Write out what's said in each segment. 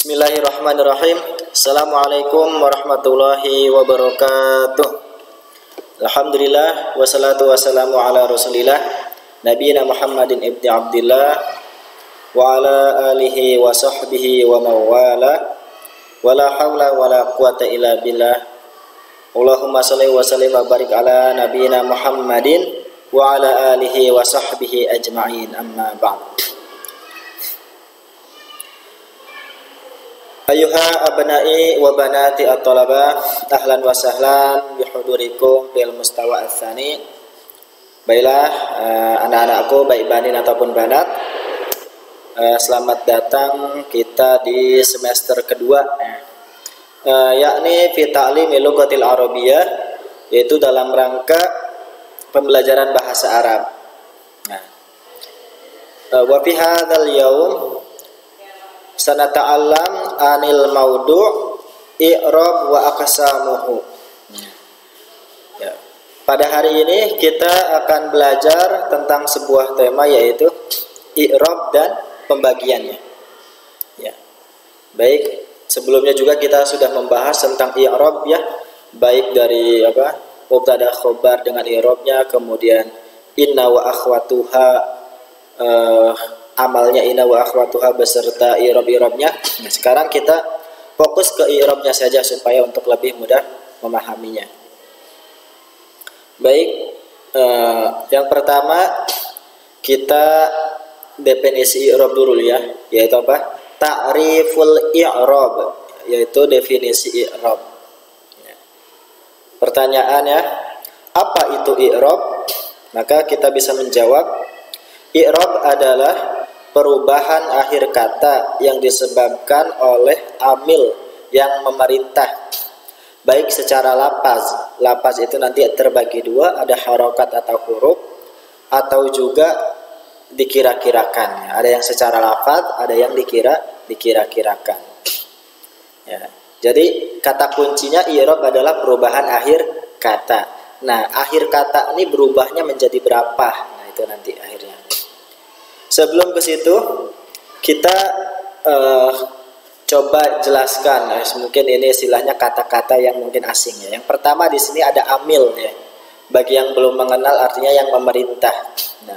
Bismillahirrahmanirrahim. Assalamualaikum warahmatullahi wabarakatuh. Alhamdulillah wassalatu wassalamu ala Rasulillah nabiyina Muhammadin ibni Abdillah wa ala alihi wa sahbihi wa mawala wa la hawla wa la quwata illa billah. Allahumma shalli wa sallim wa barik ala nabiyina Muhammadin wa ala alihi wa sahbihi ajma'in, amma ba'd. Ayuha abna'i wa banati at-talabah, ahlan wa sahlan bihudurikum bil mustawa ats-tsani. Baiklah anak-anakku baik banin ataupun banat, selamat datang kita di semester kedua, yakni fi ta'limi lughatil arabiyyah, yaitu dalam rangka pembelajaran bahasa Arab. Wa fi hadzal yaum sanata'allam anil maudu' i'rab wa aqsamuhu. Ya. Pada hari ini kita akan belajar tentang sebuah tema, yaitu i'rab dan pembagiannya. Ya. Baik, sebelumnya juga kita sudah membahas tentang i'rab ya, baik dari mubtada khobar dengan i'rabnya, kemudian inna wa akhwatuha, amalnya inna wa akhwatuha beserta i'rab-i'rabnya. Nah, sekarang kita fokus ke i'rabnya saja supaya untuk lebih mudah memahaminya. Baik, yang pertama kita definisi i'rab dulu ya, yaitu apa? Ta'riful i'rab, yaitu definisi i'rab. Pertanyaannya, apa itu i'rab? Maka kita bisa menjawab, i'rab adalah perubahan akhir kata yang disebabkan oleh amil yang memerintah, baik secara lafaz. Lafaz itu nanti terbagi dua, ada harokat atau huruf, atau juga dikira-kirakan. Ada yang secara lafaz, ada yang dikira-kirakan. Ya. Jadi kata kuncinya i'rab adalah perubahan akhir kata. Nah, akhir kata ini berubahnya menjadi berapa? Nah, itu nanti akhirnya. Sebelum ke situ, kita coba jelaskan. Mungkin ini istilahnya kata-kata yang mungkin asing ya. Yang pertama di sini ada amil ya. Bagi yang belum mengenal, artinya yang memerintah. Nah,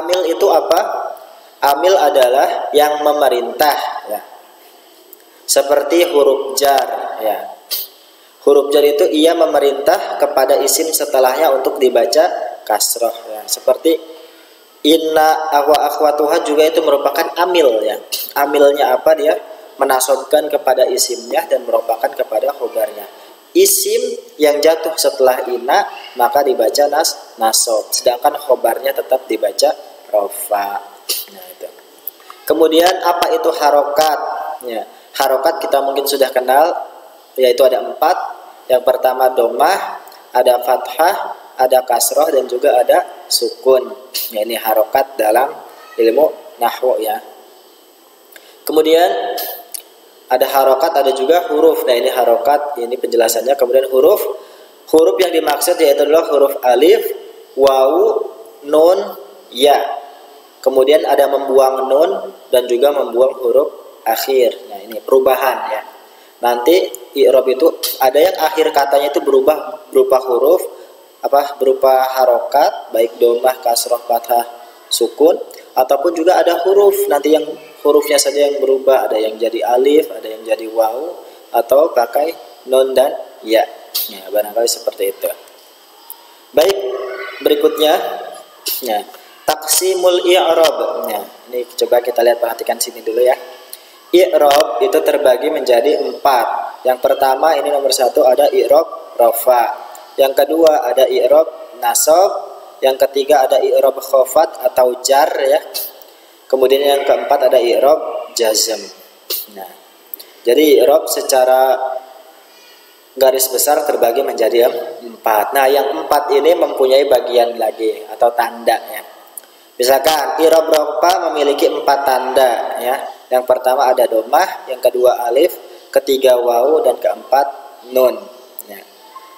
amil itu apa? Amil adalah yang memerintah ya. Seperti huruf jar ya. Huruf jar itu ia memerintah kepada isim setelahnya untuk dibaca kasroh ya. Seperti inna wa akhwatuha juga itu merupakan amil ya. Amilnya apa? Dia menasobkan kepada isimnya dan merupakan kepada khobarnya. Isim yang jatuh setelah inna maka dibaca nasob, sedangkan khobarnya tetap dibaca rofa. Nah, itu. Kemudian apa itu harokat? Ya, harokat kita mungkin sudah kenal, yaitu ada 4. Yang pertama domah, ada fathah, ada kasroh, dan juga ada sukun. Ya, ini harokat dalam ilmu nahwu ya. Kemudian ada harokat, ada juga huruf. Nah, ini harokat, ini penjelasannya. Kemudian huruf yang dimaksud yaitu adalah huruf alif, wawu, nun, ya. Kemudian ada membuang nun dan juga membuang huruf akhir. Nah, ini perubahan ya. Nanti i'rab itu ada yang akhir katanya itu berubah berupa huruf berupa harokat, baik domah, kasroh, fathah, sukun, ataupun juga ada huruf nanti yang hurufnya saja yang berubah, ada yang jadi alif, ada yang jadi wawu, atau pakai nun dan ya. Ya, barangkali seperti itu. Baik, berikutnya ya, taqsimul i'rab. Nah, ini coba kita lihat, perhatikan sini dulu ya. I'rab itu terbagi menjadi 4. Yang pertama ini nomor 1 ada i'rab rafa. Yang kedua ada i'rab nasab. Yang ketiga ada i'rab khafat atau jar ya. Kemudian yang keempat ada i'rab jazm. Nah, jadi i'rab secara garis besar terbagi menjadi 4. Nah, yang 4 ini mempunyai bagian lagi atau tanda ya. Misalkan i'rab rafa memiliki 4 tanda ya. Yang pertama ada domah, yang kedua alif, ketiga wawu, dan keempat nun. Ya.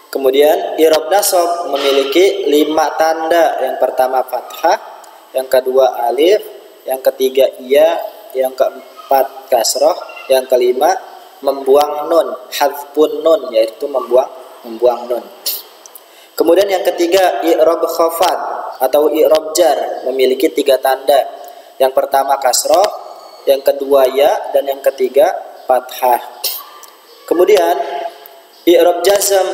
Kemudian i'rab nasab memiliki 5 tanda. Yang pertama fathah, yang kedua alif, yang ketiga iya, yang keempat kasroh, Yang kelima, membuang nun, hadzfun nun, yaitu membuang nun. Kemudian yang ketiga, i'rab khafad atau i'rab jar, memiliki 3 tanda. Yang pertama kasroh, yang kedua ya, dan yang ketiga fathah. Kemudian i'rab jazm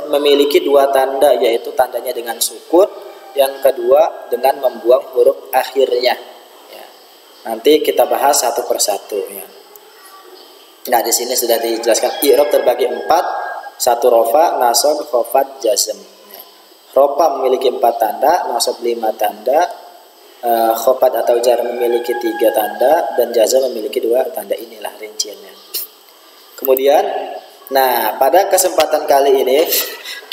memiliki 2 tanda, yaitu tandanya dengan sukun, yang kedua dengan membuang huruf akhirnya. Ya. Nanti kita bahas satu persatu. Ya. Nah, di sini sudah dijelaskan i'rab terbagi 4, 1 rofa, nasab, khafad, jazm. Ya. Rofa memiliki 4 tanda, nasab 5 tanda, khafad atau jar memiliki 3 tanda, dan jazm memiliki 2 tanda. Inilah rinciannya. Kemudian, nah pada kesempatan kali ini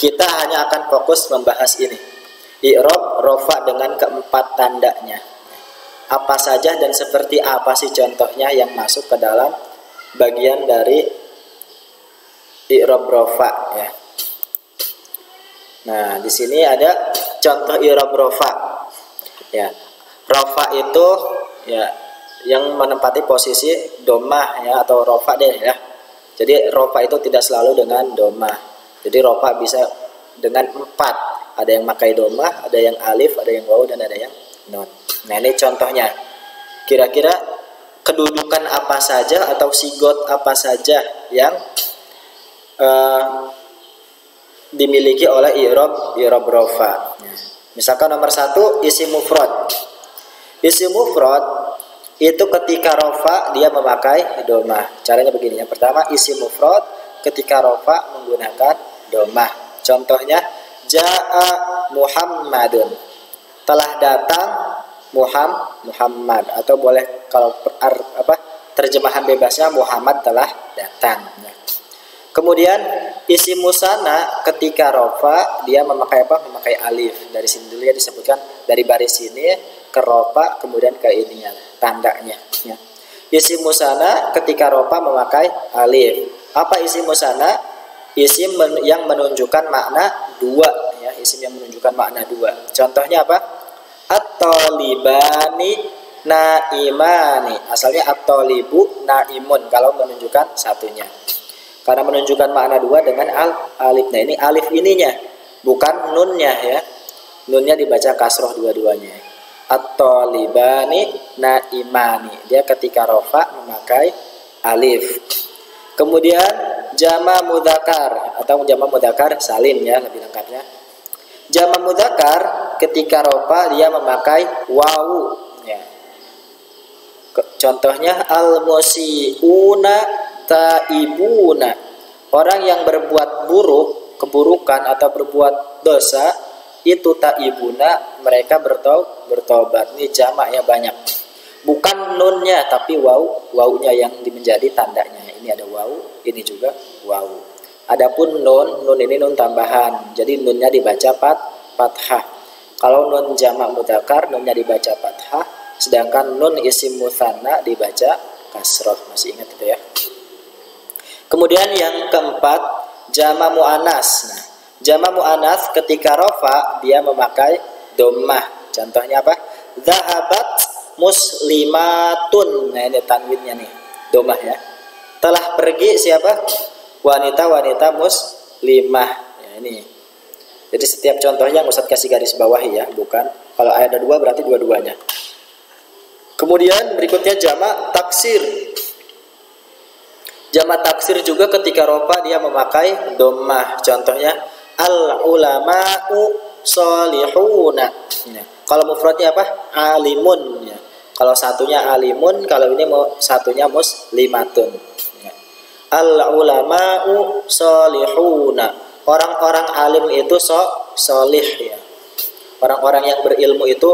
kita hanya akan fokus membahas ini, i'rab rofa dengan keempat tandanya. Apa saja dan seperti apa sih contohnya yang masuk ke dalam bagian dari i'rab rofa ya. Nah, di sini ada contoh i'rab rofa. Ya. Rofa itu ya yang menempati posisi domah ya, atau rofa deh ya. Jadi rofa itu tidak selalu dengan domah. Jadi rofa bisa dengan 4. Ada yang pakai domah, ada yang alif, ada yang waw, dan ada yang nun. Nah, ini contohnya. Kira-kira kedudukan apa saja atau sigot apa saja yang dimiliki oleh i'rab rofa. Misalkan nomor 1, isim mufrad. Isim mufrad itu ketika rofa dia memakai domah. Caranya begini. Yang pertama, isim mufrad ketika rofa menggunakan domah. Contohnya, ja'a Muhammadun, telah datang Muhammad, atau boleh kalau terjemahan bebasnya Muhammad telah datang. Kemudian isim musanna ketika rofa dia memakai memakai alif. Dari sini dulu ya disebutkan, dari baris ini ke rofa, kemudian ke ininya tandanya ya. Isim musanna ketika rofa memakai alif. Apa isim musanna? Isim yang menunjukkan makna 2 ya, isim yang menunjukkan makna 2. Contohnya apa? At-talibani naimani. Asalnya at-talibu naimun kalau menunjukkan satunya. Karena menunjukkan makna 2 dengan alif. Nah, ini alif ininya, bukan nunnya ya. Nunnya dibaca kasroh dua-duanya. At-talibani naimani. Dia ketika rofa memakai alif. Kemudian jama mudzakkar atau jama mudzakkar salim ya, lebih lengkapnya. Jama mudzakkar ketika rofa dia memakai wawu ya. Contohnya al-musiuna taibuna. Orang yang berbuat buruk, keburukan atau berbuat dosa itu taibuna, mereka bertobat. Ini jamaknya banyak. Bukan nunnya tapi wawunya yang menjadi tandanya. Ini ada wawu, ini juga wawu. Adapun nun ini nun tambahan. Jadi nunnya dibaca fathah. Kalau nun jamak mudzakkar nunnya dibaca fathah, sedangkan nun isim mutsanna dibaca kasroh. Masih ingat itu ya? Kemudian yang keempat, jama mu'anas. Nah, jama mu'anas ketika rofa dia memakai dhammah. Contohnya apa? Zahabat muslimatun. Nah, ini tanwinnya nih, dhammah ya. Telah pergi siapa? Wanita-wanita muslimah. Ya, ini. Jadi setiap contohnya Ustaz kasih garis bawahi ya, bukan. Kalau ada 2 berarti dua-duanya. Kemudian berikutnya jama taksir. Jama taksir juga ketika rofa dia memakai dhammah. Contohnya al-ulama'u sholihuna. Ya. Kalau mufradnya apa? Alimun. Ya. Kalau satunya alimun, kalau ini satunya muslimatun. Ya. Al-ulama'u sholihuna. Orang-orang alim itu solih ya. Orang-orang yang berilmu itu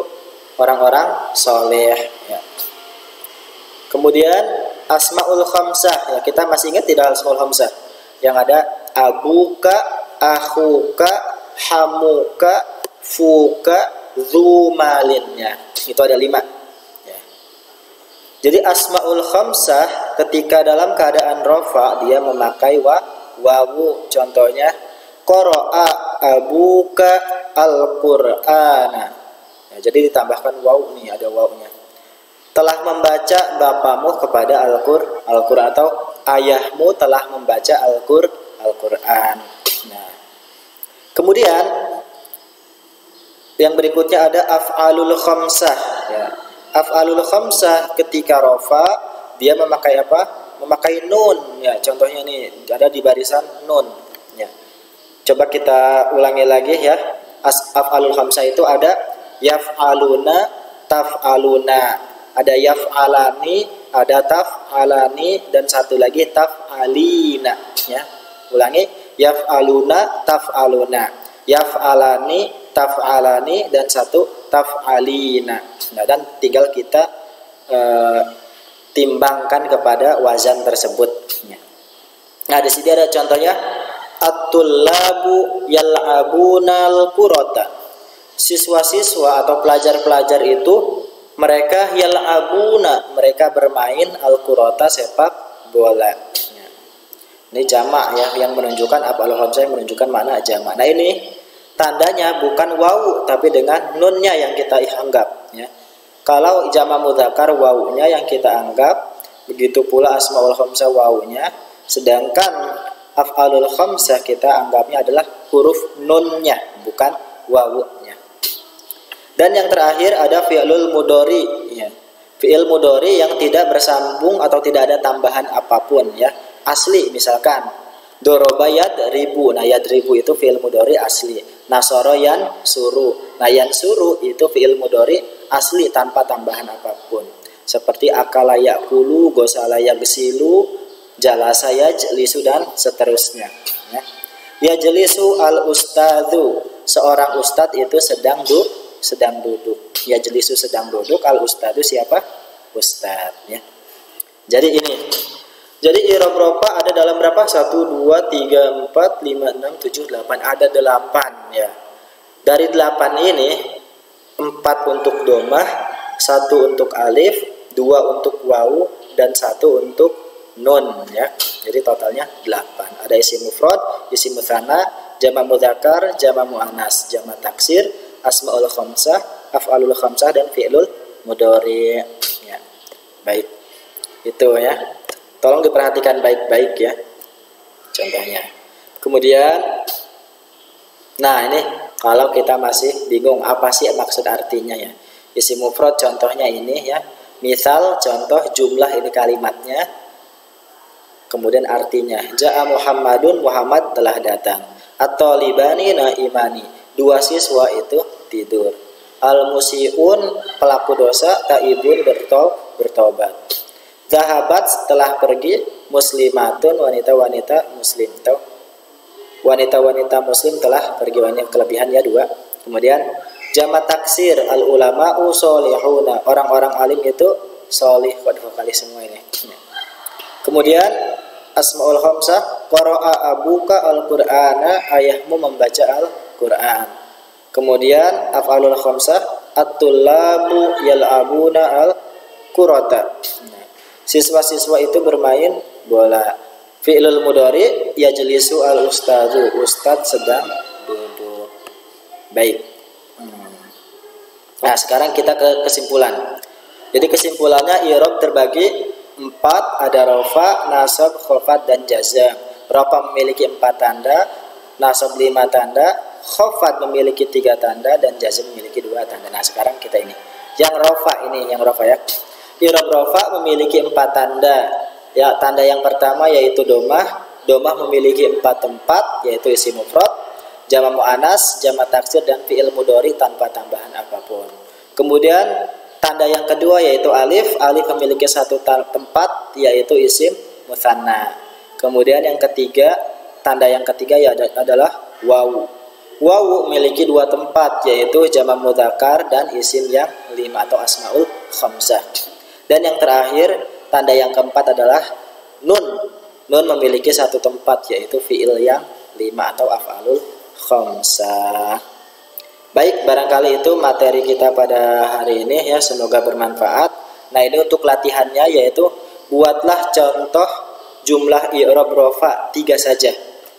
orang-orang soleh ya. Kemudian asmaul khamsah ya, kita masih ingat tidak asmaul khamsah yang ada abuka, akhuka, hamuka, fuka, zumalinnya. Itu ada 5 ya. Jadi asmaul khamsah ketika dalam keadaan rofa dia memakai wawu. Contohnya qara'a abuka al-qur'ana. Ya, jadi ditambahkan wawu nih, ada wawunya. telah membaca bapamu kepada Al-Qur'an, atau ayahmu telah membaca Al-Qur'an. Nah, kemudian yang berikutnya ada af'alul khamsah ya. Af'alul khamsah ketika rafa dia memakai apa? Memakai nun ya. Contohnya ini ada di barisan nun ya. Coba kita ulangi lagi ya. Af'alul khamsah itu ada yaf'aluna, taf'aluna, ada yaf'alani, ada taf'alani, dan satu lagi taf'alina ya. Ulangi, yaf'aluna, taf'aluna, yaf'alani, taf'alani, dan satu taf'alina. Nah, dan tinggal kita timbangkan kepada wazan tersebut ya. Nah, di sini ada contohnya at-tullabu yal'abunal qurata. Siswa-siswa atau pelajar-pelajar itu mereka yal'abuna, mereka bermain al-qurata, sepak bola. Ini jamak ya, yang menunjukkan af'alul khamsah, yang menunjukkan makna jamak. Nah, ini tandanya bukan wawu tapi dengan nunnya yang kita anggap ya. Kalau jamak mudzakkar wawunya yang kita anggap, begitu pula asmaul khamsah wawunya, sedangkan af'alul khamsah kita anggapnya adalah huruf nunnya bukan wawunya. Dan yang terakhir ada fi'lul mudhari ya. Fi'il mudhari yang tidak bersambung atau tidak ada tambahan apapun ya. Asli misalkan doroba yadribu. Nah, yadribu itu fi'il mudhari asli. Nasara yansuru. Nah, yansuru itu fi'il mudhari asli tanpa tambahan apapun. Seperti akala yakulu, gosala yaghsilu, jalasa yajlisu, dan seterusnya ya. Yajlisu al ustadzu, seorang ustadz itu sedang duduk. Yajlisu sedang duduk, al ustadzu siapa? Ustadz ya. Jadi ini. Jadi i'rab rafa ada dalam berapa? 1 2 3 4 5 6 7 8. Ada 8 ya. Dari 8 ini 4 untuk domah, 1 untuk alif, 2 untuk wawu, dan 1 untuk nun ya. Jadi totalnya 8. Ada isim mufrad, isim mutsanna, jamak mudzakkar, jamak muannas, jamak taksir, asmaul khamsah, af'alul khamsah, dan fi'lul mudhari ya. Baik. Itu ya. Tolong diperhatikan baik-baik ya contohnya. Kemudian nah, ini kalau kita masih bingung apa sih maksud artinya ya. Isim mufrad contohnya ini ya. Misal contoh jumlah ini kalimatnya. Kemudian artinya Ja'a Muhammadun, Muhammad telah datang. At-talibani naimani, 2 siswa itu tidur. Al-musiun, pelaku dosa, taibun, bertobat. Zahabat, telah pergi. Muslimatun, wanita-wanita muslim, atau wanita-wanita muslim telah pergi. Banyak kelebihan ya 2. Kemudian jamak taksir, al ulama'u sholihuna, orang-orang alim itu sholih. Kode vokalis semua ini. Kemudian asmaul khamsah, qara'a abuka al-qur'ana, ayahmu membaca al-Qur'an. Kemudian af'alul khamsah, at-tullabu yal'abuna al-qurata, siswa-siswa itu bermain bola. Fi'lul mudhari yajlisu al-ustadzu, ustadz sedang duduk. Baik. Nah, sekarang kita ke kesimpulan. Jadi kesimpulannya i'rab terbagi 4, ada rafa, nasab, khafad, dan jazm. Rafa memiliki 4 tanda, nasab 5 tanda, khafad memiliki 3 tanda, dan jazm memiliki 2 tanda. Nah, sekarang kita ini yang rafa ini, yang rafa ya. I'rab rafa memiliki 4 tanda. Ya, tanda yang pertama yaitu domah. Domah memiliki 4 tempat, yaitu isim mufrad, jamak muannas, jamak taksir, dan fi'il mudhari tanpa tambahan apapun. Kemudian tanda yang kedua yaitu alif. Alif memiliki 1 tempat, yaitu isim mutsanna. Kemudian yang ketiga, tanda yang ketiga ya adalah wawu. Wawu memiliki 2 tempat, yaitu jamak mudzakkar dan isim yang 5 atau asmaul khamsah. Dan yang terakhir, tanda yang keempat adalah nun. Nun memiliki 1 tempat, yaitu fi'il yang 5 atau af'alul khamsah. Baik, barangkali itu materi kita pada hari ini ya, semoga bermanfaat. Nah, ini untuk latihannya yaitu buatlah contoh jumlah i'rab rafa 3 saja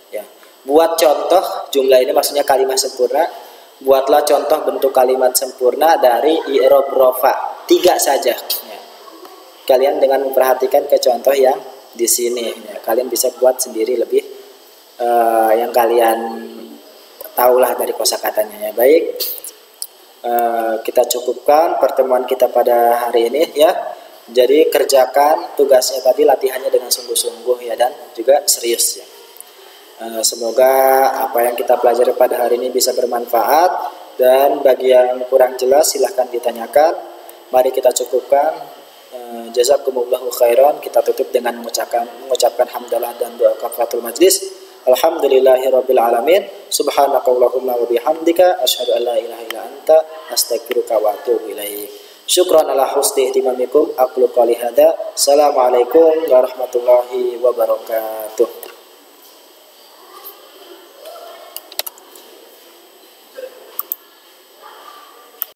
ya. Buat contoh jumlah ini maksudnya kalimat sempurna. Buatlah contoh bentuk kalimat sempurna dari i'rab rafa 3 saja ya. kalian dengan memperhatikan ke contoh yang di sini ya, kalian bisa buat sendiri lebih yang kalian tahulah dari kosakatanya ya. Baik, kita cukupkan pertemuan kita pada hari ini ya. Jadi kerjakan tugasnya tadi, latihannya dengan sungguh-sungguh ya, dan juga serius ya. Semoga apa yang kita pelajari pada hari ini bisa bermanfaat, dan bagi yang kurang jelas silahkan ditanyakan. Mari kita cukupkan. Jazakumullahu khairan. Kita tutup dengan mengucapkan hamdalah dan doa kafaratul majlis. Alhamdulillahirabbil alamin. Subhanakallahumma wa bihamdika asyhadu an la ilaha illa anta astaghfiruka wa atubu ilaik. Syukran ala husni ihtimamikum. Aqulu qouli hadza. Assalamualaikum warahmatullahi wabarakatuh.